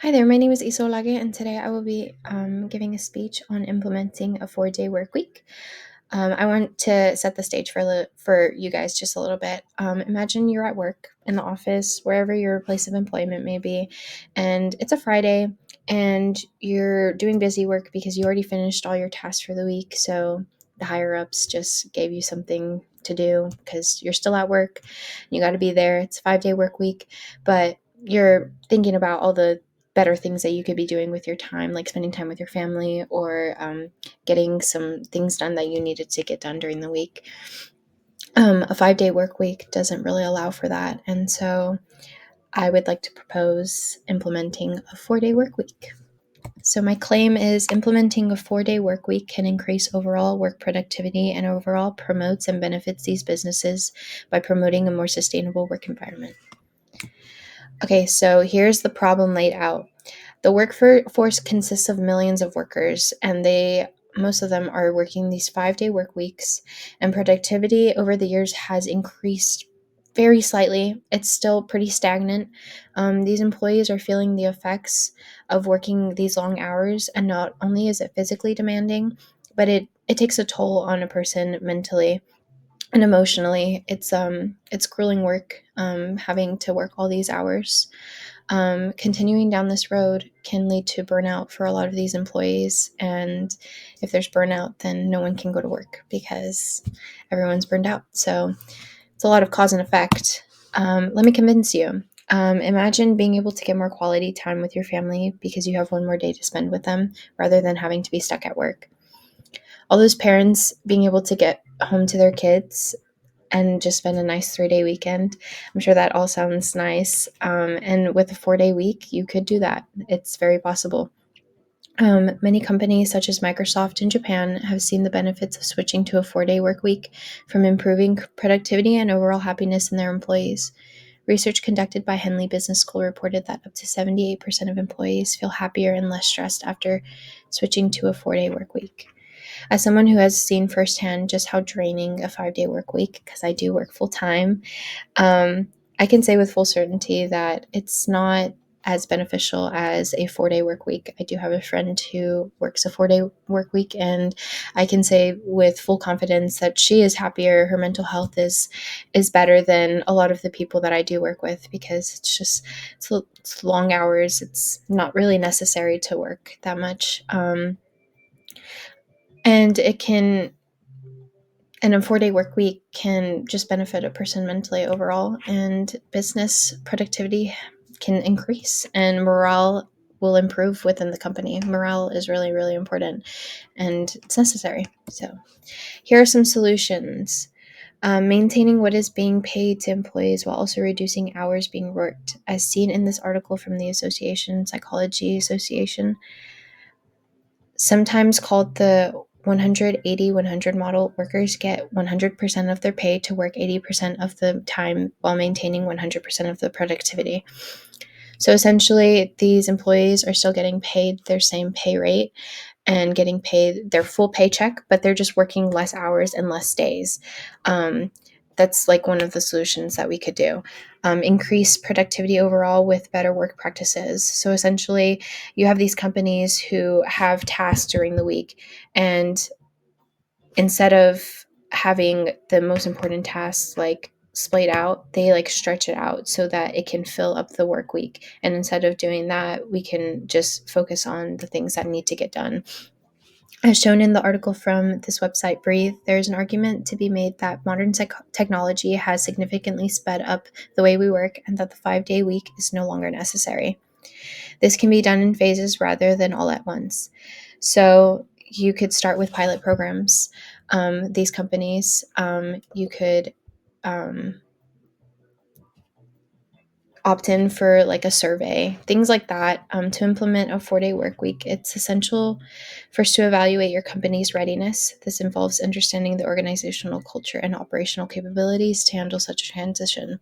Hi there, my name is Isolage, and today I will be giving a speech on implementing a 4-day work week. I want to set the stage for you guys just a little bit. Imagine you're at work, in the office, wherever your place of employment may be, and it's a Friday, and you're doing busy work because you already finished all your tasks for the week. So the higher ups just gave you something to do because you're still at work. You got to be there. It's a 5-day work week, but you're thinking about all the better things that you could be doing with your time, like spending time with your family or getting some things done that you needed to get done during the week. A 5-day work week doesn't really allow for that. And so I would like to propose implementing a 4-day work week. So my claim is implementing a 4-day work week can increase overall work productivity and overall promotes and benefits these businesses by promoting a more sustainable work environment. Okay, so here's the problem laid out. The workforce consists of millions of workers, and most of them are working these 5-day work weeks, and productivity over the years has increased very slightly. It's still pretty stagnant. These employees are feeling the effects of working these long hours, and not only is it physically demanding, but it takes a toll on a person mentally and emotionally. It's grueling work, having to work all these hours. Continuing down this road can lead to burnout for a lot of these employees. And if there's burnout, then no one can go to work because everyone's burned out. So it's a lot of cause and effect. Let me convince you. Imagine being able to get more quality time with your family because you have one more day to spend with them rather than having to be stuck at work. All those parents being able to get home to their kids and just spend a nice 3-day weekend. I'm sure that all sounds nice. And with a 4-day week, you could do that. It's very possible. Many companies, such as Microsoft in Japan, have seen the benefits of switching to a 4-day work week from improving productivity and overall happiness in their employees. Research conducted by Henley Business School reported that up to 78% of employees feel happier and less stressed after switching to a 4-day work week. As someone who has seen firsthand just how draining a 5-day work week, because I do work full time, I can say with full certainty that it's not as beneficial as a 4-day work week. I do have a friend who works a 4-day work week, and I can say with full confidence that she is happier. Her mental health is better than a lot of the people that I do work with, because it's long hours. It's not really necessary to work that much. And it can and a 4-day work week can just benefit a person mentally overall, and business productivity can increase, and morale will improve within the company. Morale is really, really important, and it's necessary. So here are some solutions. Maintaining what is being paid to employees while also reducing hours being worked, as seen in this article from the Psychology Association, sometimes called the 100-80-100 model. Workers get 100% of their pay to work 80% of the time while maintaining 100% of the productivity. So essentially, these employees are still getting paid their same pay rate and getting paid their full paycheck, but they're just working less hours and less days. That's like one of the solutions that we could do. Increase productivity overall with better work practices. So essentially, you have these companies who have tasks during the week, and instead of having the most important tasks like splayed out, they like stretch it out so that it can fill up the work week. And instead of doing that, we can just focus on the things that need to get done. As shown in the article from this website, Breathe, there is an argument to be made that modern technology has significantly sped up the way we work, and that the 5-day week is no longer necessary. This can be done in phases rather than all at once. So you could start with pilot programs. These companies, you could opt in for like a survey, things like that. To implement a 4-day work week, it's essential first to evaluate your company's readiness. This involves understanding the organizational culture and operational capabilities to handle such a transition.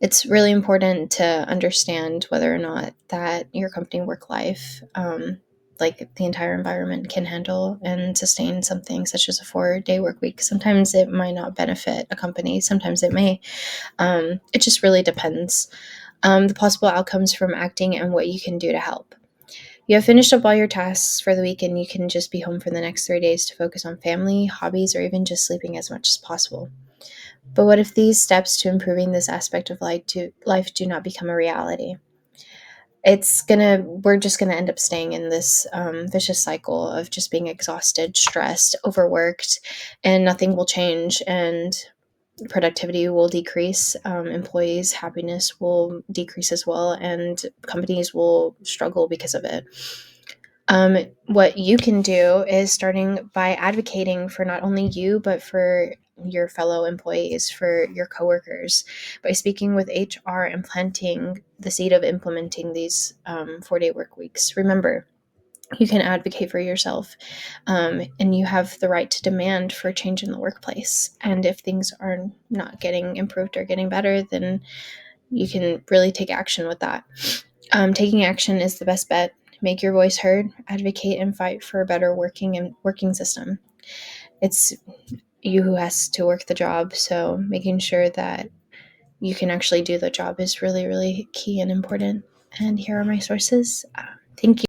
It's really important to understand whether or not that your company work life, like the entire environment, can handle and sustain something such as a 4-day work week. Sometimes it might not benefit a company, sometimes it may. It just really depends. the possible outcomes from acting, and what you can do to help. You have finished up all your tasks for the week, and you can just be home for the next 3 days to focus on family, hobbies, or even just sleeping as much as possible. But what if these steps to improving this aspect of life do not become a reality? We're just gonna end up staying in this vicious cycle of just being exhausted, stressed, overworked, and nothing will change. And productivity will decrease, employees' happiness will decrease as well, and companies will struggle because of it. What you can do is starting by advocating for not only you, but for your fellow employees, for your coworkers, by speaking with HR and planting the seed of implementing these 4-day work weeks. Remember, you can advocate for yourself, and you have the right to demand for change in the workplace. And if things are not getting improved or getting better, then you can really take action with that. Taking action is the best bet. Make your voice heard, advocate, and fight for a better working system. It's you who has to work the job, so making sure that you can actually do the job is really, really key and important. And here are my sources. Thank you.